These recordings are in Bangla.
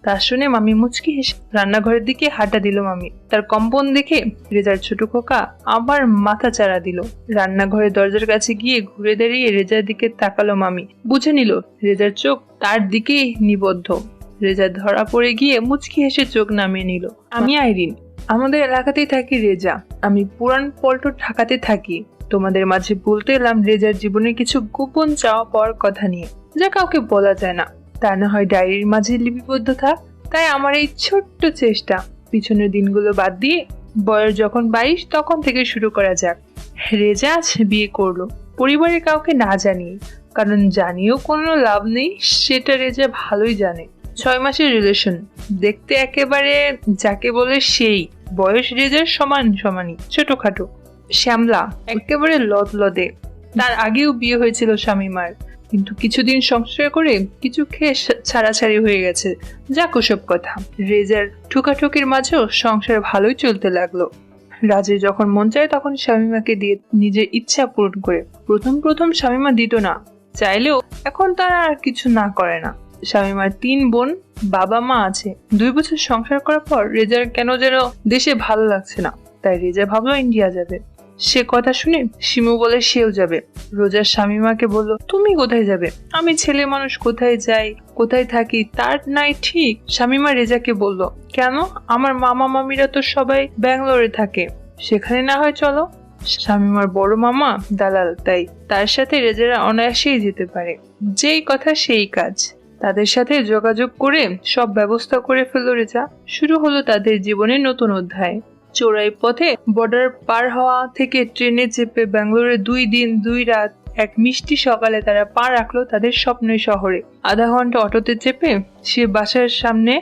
তা শুনে মামি মুচকি হেসে রান্নাঘরের দিকে হাঁটা দিল। মামি তার কম্পন দেখে রেজার ছোট খোকা আবার মাথা চাড়া দিল। রান্নাঘরের দরজার কাছে গিয়ে ঘুরে দাঁড়িয়ে রেজার দিকে তাকালো। মামি বুঝে নিল রেজার চোখ তার দিকেই নিবদ্ধ। রেজা ধরা পড়ে গিয়ে মুচকি হেসে চোখ নামিয়ে নিল। আমি আইরিন, আমাদের এলাকাতেই থাকি রেজা। আমি পুরান পল্টু ঢাকাতে থাকি। তোমাদের মাঝে বলতে এলাম রেজার জীবনে কিছু গোপন চাওয়া পাওয়ার কথা নিয়ে, যা কাউকে বলা যায় না। তা না হয় ডায়েরির মাঝে লিপিবদ্ধ থাক। তাই আমার এই ছোট্ট চেষ্টা। পিছনের দিনগুলো বাদ দিয়ে বয়স যখন 22 তখন থেকে শুরু করা যাক। রেজা আজ বিয়ে করলো পরিবারের কাউকে না জানিয়ে, কারণ জানিয়েও কোনো লাভ নেই, সেটা রেজা ভালোই জানে। 6 মাসের রিলেশন, দেখতে একেবারে যাকে বলে সেই। বয়স রেজার সমানই, ছোটখাটো, শ্যামলা, একেবারে লদলদে। তার আগেও বিয়ে হয়েছিল শামীমার, কিন্তু কিছুদিন সংসার করে কিছু খেয়ে ছাড়াছাড়ি হয়ে গেছে। যাক ওসব কথা। রেজার ঠুকাঠুকির মাঝেও সংসার ভালোই চলতে লাগলো। রাজের যখন মন চায় তখন শামীমাকে দিয়ে নিজের ইচ্ছা পূরণ করে। প্রথম শামীমা দিত না, চাইলেও। এখন তারা আর কিছু না করে না। শামীমার 3 বোন, বাবা মা আছে। 2 বছর সংসার করার পর রেজার কেন যেন দেশে ভালো লাগছে না। তাই রেজা ভাবলো ইন্ডিয়া যাবে। সে কথা শুনে শিমু বলে সেও যাবে। রোজার শামীমাকে বলল, তুমি কোথায় যাবে? আমি ছেলে মানুষ, কোথায় যাই কোথায় থাকি তার নাই ঠিক। শামীমা রেজাকে বলল, কেন? আমার মামা মামিরা তো সবাই ব্যাঙ্গালোরে থাকে, সেখানে না হয় চলো। শামীমার বড় মামা দালাল, তাই তার সাথে রেজারা অনায়াসেই যেতে পারে। যেই কথা সেই কাজ। তাদের সাথে যোগাযোগ করে সব ব্যবস্থা করে ফেলল রেজা। শুরু হলো তাদের জীবনের নতুন অধ্যায়। চোরাই পথে বর্ডার পার হওয়া থেকে ট্রেনে চেপে ব্যাঙ্গালোরে 2 দিন 2 রাত। এক মিষ্টি সকালে তারা পা রাখলো তাদের স্বপ্নের শহরে। আধা ঘন্টা অটোতে চেপে সে বাসার সামনে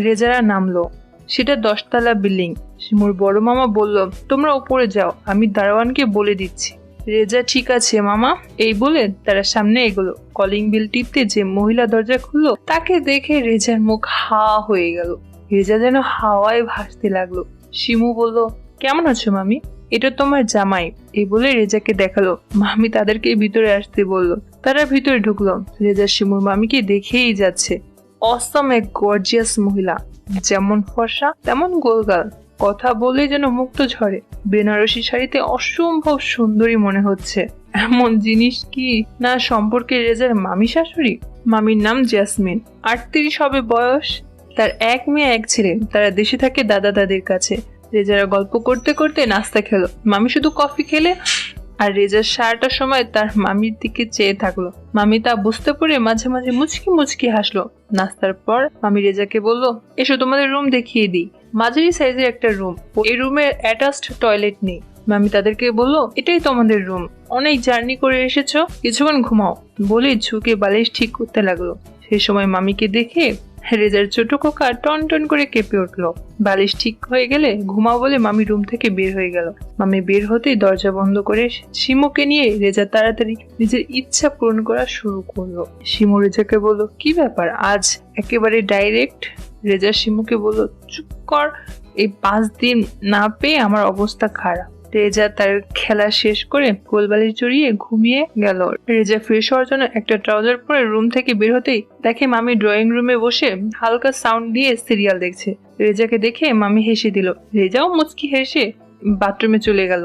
রেজারা নামলো। সেটা 10 তলা বিল্ডিং। শিমুর বড় মামা বলল, তোমরা উপরে যাও, আমি দারোয়ানকে বলে দিচ্ছি। রেজা, ঠিক আছে মামা, এই বলে তারা সামনে এগোলো। কলিং বেল টিপতে যে মহিলা দরজা খুললো তাকে দেখে রেজার মুখ হা হয়ে গেল। রেজা যেন হাওয়ায় ভাসতে লাগলো। শিমু বলল, কেমন আছো মামি? এটা তোমার জামাই। এই বলে রেজাকে দেখালো। মামি তাদেরকে ভিতরে আসতে বলল। তারা ভিতরে ঢুকলো। রেজা শিমুর মামিকে দেখেই যাচ্ছে। অসম এক গর্জিয়াস মহিলা, যেমন ফর্সা তেমন গোলগাল, কথা বলে যেন মুক্ত ঝরে। বেনারসি শাড়িতে অসম্ভব সুন্দরী মনে হচ্ছে। এমন জিনিস কি না সম্পর্কে রেজার মামি শাশুড়ি। মামির নাম জেসমিন, 38 হবে বয়স। তার 1 মেয়ে 1 ছেলে। তারা দেশে থাকে দাদা দাদির কাছে। রেজারা গল্প করতে করতে নাস্তা খেলো। মামি শুধু কফি খেলে আর রেজার সারাটা সময় তার মামির দিকে চেয়ে থাকলো। মামি তা বুঝতে পেরে মাঝে মাঝে মুচকি মুচকি হাসলো। নাস্তার পর মামি রেজাকে বলল, এসো তোমাদের রুম দেখিয়ে দিই। মাঝারি সাইজের একটা রুম। এই রুমে অ্যাটাচড টয়লেট নেই। মামি তাদেরকে বলল, এটাই তোমাদের রুম, অনেক জার্নি করে এসেছো, কিছুক্ষণ ঘুমাও বলে ঝুঁকে বালিশ ঠিক করতে লাগলো। সেই সময় মামিকে দেখে রেজার ছোট খোকা টন টন করে কেঁপে উঠলো। বালিশ ঠিক হয়ে গেলে ঘুমাও বলে মামি রুম থেকে বের হয়ে গেল। মামি বের হতেই দরজা বন্ধ করে শিমুকে নিয়ে রেজা তাড়াতাড়ি নিজের ইচ্ছা পূরণ করা শুরু করলো। শিমু রেজাকে বলল, কি ব্যাপার আজ একেবারে ডাইরেক্ট? রেজা শিমুকে বলল, চুপ কর, এই 5 দিন না পেয়ে আমার অবস্থা খারাপ। রেজা তার খেলা শেষ করে কোলবালিশ জড়িয়ে ঘুমিয়ে গেল। রেজা ফ্রেশ হওয়ার জন্য একটা ট্রাউজার পরে রুম থেকে বের হতেই দেখে মামি ড্রয়িং রুমে বসে হালকা সাউন্ড দিয়ে সিরিয়াল দেখছে। রেজাকে দেখে মামি হেসে দিল। রেজাও মুচকি হেসে বাথরুমে চলে গেল।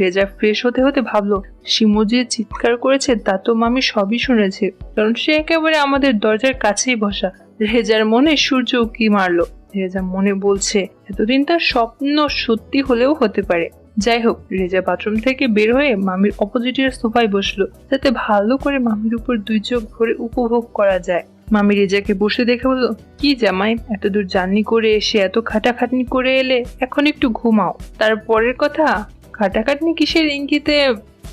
রেজা ফ্রেশ হতে হতে ভাবলো, শিমু যে চিৎকার করেছে তা তো মামি সবই শুনেছে, কারণ সে একেবারে আমাদের দরজার কাছেই বসা। রেজার মনে সূর্য উঁকি মারলো। রেজা মনে বলছে, এতদিন তার স্বপ্ন সত্যি হলেও হতে পারে। যাই হোক, রেজা বাথরুম থেকে বের হয়ে মামির অপোজিটের সোফায় বসলো, যাতে ভালো করে মামির উপর 2 চোখ ভরে উপভোগ করা যায়। মামি রেজাকে বসে দেখে বলল, কি জামাই, এত দূর জার্নি করে এসে এত খাটাখাটনি করে এলে, এখন একটু ঘুমাও। তারপরের কথা খাটাখাটনি কিসের ইঙ্গিতে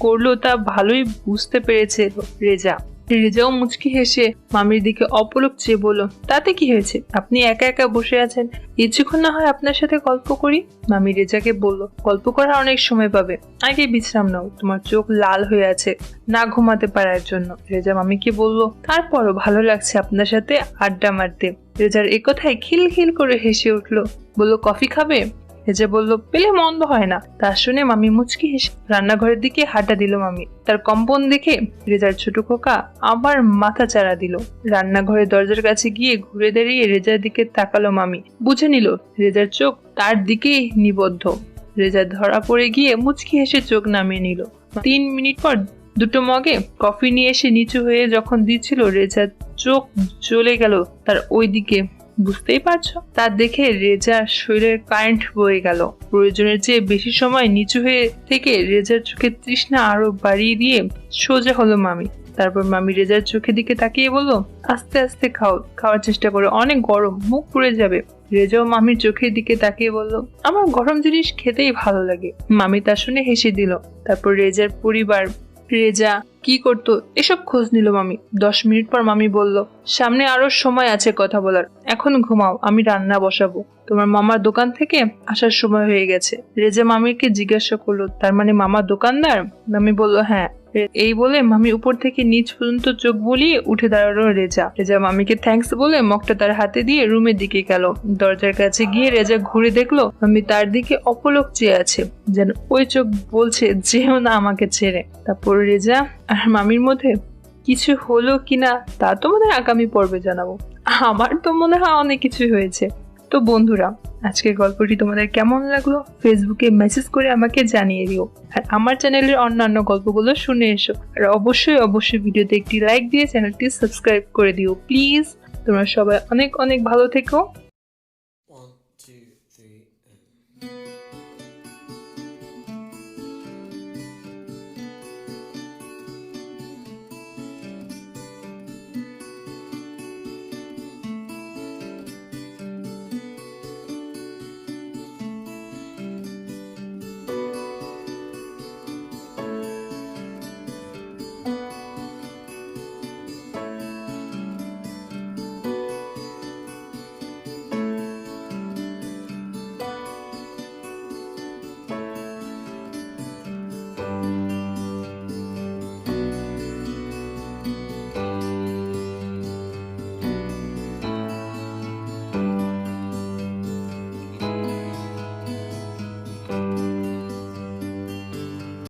করলো তা ভালোই বুঝতে পেরেছে রেজা। রেজাও মুচকি হেসে মামির দিকে অপলক চেয়ে বলল, তাতে কি হয়েছে, আপনি একা একা বসে আছেন, কিছুক্ষণ না হয় আপনার সাথে গল্প করি। মামি রেজাকে বলল, গল্প করার অনেক সময় পাবে, আগে বিশ্রাম নাও, তোমার চোখ লাল হয়ে আছে না ঘুমাতে পারার জন্য। রেজা মামিকে বলল, তারপরও ভালো লাগছে আপনার সাথে আড্ডা মারতে। রেজার একথায় খিলখিল করে হেসে উঠলো, বলল, কফি খাবে? রেজা বলল, পেলে মন্দ হয় না। তা শুনে মামি মুচকি হেসে রান্নাঘরের দিকে হাঁটা দিল মামি। তার কম্পন দেখে রেজার ছোট খোকা আবার মাথা চাড়া দিল। রান্নাঘরের দরজার কাছে গিয়ে ঘুরে দাঁড়িয়ে রেজার দিকে তাকালো মামি। বুঝে নিল রেজার চোখ তার দিকেই নিবদ্ধ। রেজা ধরা পড়ে গিয়ে মুচকি হেসে চোখ নামিয়ে নিল। 3 মিনিট পর দুটো মগে কফি নিয়ে এসে নিচু হয়ে যখন দিচ্ছিল, রেজার চোখ জ্বলে গেল তার ওই দিকে। বুঝতেই পারছো? তা দেখে রেজার শরীরের কারেন্ট বয়ে গেল। প্রয়োজনের চেয়ে বেশি সময় নিচু হয়ে থেকে রেজার চোখে তৃষ্ণা আরো বাড়িয়ে দিয়ে সোজা হলো মামি। তারপর মামি রেজার চোখের দিকে তাকিয়ে বলল, আস্তে আস্তে খাওয়ার চেষ্টা করো, অনেক গরম, মুখ পুড়ে যাবে। রেজাও মামির চোখের দিকে তাকিয়ে বলল, আমার গরম জিনিস খেতেই ভালো লাগে। মামি তা শুনে হেসে দিল। তারপর রেজার পরিবার রেজা কি করতো এসব খোঁজ নিল মামি। 10 মিনিট পর মামি বলল, সামনে আরো সময় আছে কথা বলার, এখন ঘুমাও, আমি রান্না বসাবো। তোমার মামার দোকান থেকে আসার সময় হয়ে গেছে। রেজা মামিকে জিজ্ঞাসা করলো, তার মানে মামা দোকানদার? মামি বলল, হ্যাঁ। এই বলে মামি উপর থেকে নিচ পর্যন্ত চোখ বুলিয়ে উঠে দাঁড়ালো রেজা। রেজা মামিকে থ্যাঙ্কস বলে মগটা তার হাতে দিয়ে রুমের দিকে গেল। দরজার কাছে গিয়ে রেজা ঘুরে দেখলো মামি তার দিকে অপলক চেয়ে আছে, যেন ওই চোখ বলছে যেও না আমাকে ছেড়ে। তারপর রেজা আর মামির মধ্যে কিছু হলো কিনা তা তোমাদের আগামী পর্বে জানাবো। আমার তো মনে হয় অনেক কিছু হয়েছে। তো বন্ধুরা, আজকের গল্পটি তোমাদের কেমন লাগলো ফেসবুকে মেসেজ করে আমাকে জানিয়ে দিও। আর আমার চ্যানেলের অন্যান্য গল্পগুলো শুনে এসো। আর অবশ্যই ভিডিওতে একটি লাইক দিয়ে চ্যানেলটি সাবস্ক্রাইব করে দিও প্লিজ। তোমরা সবাই অনেক অনেক ভালো থেকো।